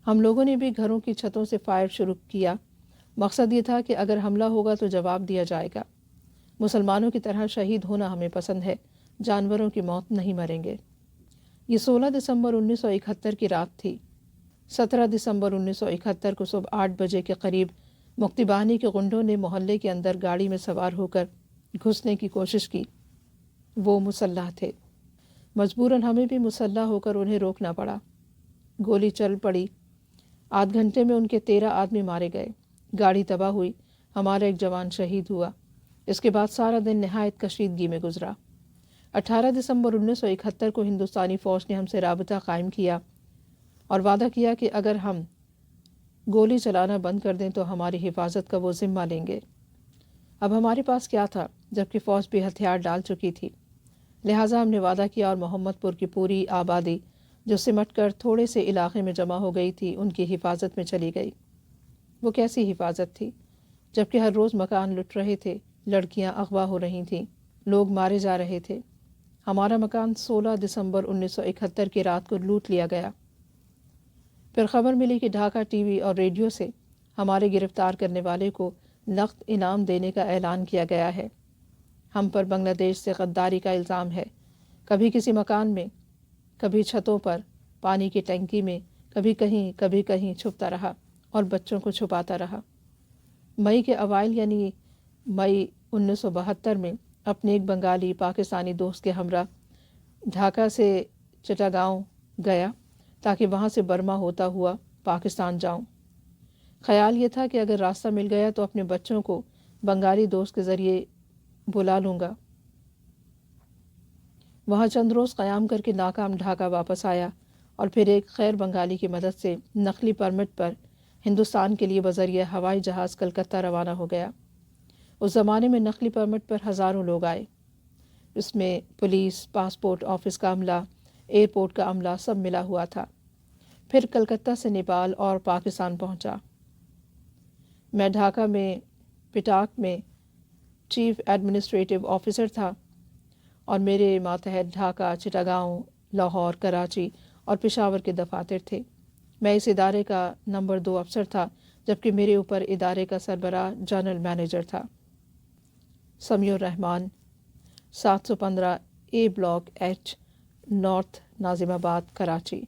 ہم لوگوں نے بھی گھروں کی چھتوں سے فائر شروع کیا۔ مقصد یہ تھا کہ اگر حملہ ہوگا تو جواب دیا جائے گا۔ مسلمانوں کی طرح شہید ہونا ہمیں پسند ہے، جانوروں کی موت نہیں مریں گے۔ یہ 16 دسمبر 1971 کی رات تھی۔ 17 دسمبر 1971 کو صبح 8 بجے کے قریب مکتی باہنی کے غنڈوں نے محلے کے اندر گاڑی میں سوار ہو کر گھسنے کی کوشش کی۔ وہ مسلح تھے، مجبوراً ہمیں بھی مسلح ہو کر انہیں روکنا پڑا۔ گولی چل پڑی، آدھ گھنٹے میں ان کے 13 آدمی مارے گئے، گاڑی تباہ ہوئی، ہمارا ایک جوان شہید ہوا۔ اس کے بعد سارا دن نہایت کشیدگی میں گزرا۔ 18 دسمبر 1971 کو ہندوستانی فوج نے ہم سے رابطہ قائم کیا اور وعدہ کیا کہ اگر ہم گولی چلانا بند کر دیں تو ہماری حفاظت کا وہ ذمہ لیں گے۔ اب ہمارے پاس کیا تھا جبکہ فوج بھی ہتھیار ڈال چکی تھی، لہٰذا ہم نے وعدہ کیا اور محمد پور کی پوری آبادی جو سمٹ کر تھوڑے سے علاقے میں جمع ہو گئی تھی ان کی حفاظت میں چلی گئی۔ وہ کیسی حفاظت تھی جبکہ ہر روز مکان لٹ رہے تھے، لڑکیاں اغوا ہو رہی تھیں، لوگ مارے جا رہے تھے۔ ہمارا مکان 16 دسمبر 1971 کی رات کو لوٹ لیا گیا۔ پھر خبر ملی کہ ڈھاکہ ٹی وی اور ریڈیو سے ہمارے گرفتار کرنے والے کو نقد انعام دینے کا اعلان کیا گیا ہے۔ ہم پر بنگلہ دیش سے غداری کا الزام ہے۔ کبھی کسی مکان میں، کبھی چھتوں پر، پانی کی ٹینکی میں، کبھی کہیں چھپتا رہا اور بچوں کو چھپاتا رہا۔ مئی کے اوائل یعنی مئی 1972 میں اپنے ایک بنگالی پاکستانی دوست کے ہمراہ ڈھاکہ سے چٹاگاؤں گیا تاکہ وہاں سے برما ہوتا ہوا پاکستان جاؤں۔ خیال یہ تھا کہ اگر راستہ مل گیا تو اپنے بچوں کو بنگالی دوست کے ذریعے بلا لوں گا۔ وہاں چند روز قیام کر کے ناکام ڈھاکہ واپس آیا اور پھر ایک خیر بنگالی کی مدد سے نقلی پرمٹ پر ہندوستان کے لیے بذریعہ ہوائی جہاز کلکتہ روانہ ہو گیا۔ اس زمانے میں نقلی پرمٹ پر ہزاروں لوگ آئے، اس میں پولیس، پاسپورٹ آفس کا عملہ، ایئرپورٹ کا عملہ سب ملا ہوا تھا۔ پھر کلکتہ سے نیپال اور پاکستان پہنچا۔ میں ڈھاکہ میں پٹاک میں چیف ایڈمنسٹریٹو آفیسر تھا اور میرے ماتحت ڈھاکہ، چٹاگاؤں، لاہور، کراچی اور پشاور کے دفاتر تھے۔ میں اس ادارے کا نمبر 2 افسر تھا جبکہ میرے اوپر ادارے کا سربراہ جنرل مینیجر تھا۔ سمیع الرحمان، 715 اے بلاک ایچ، نارتھ ناظم آباد، کراچی۔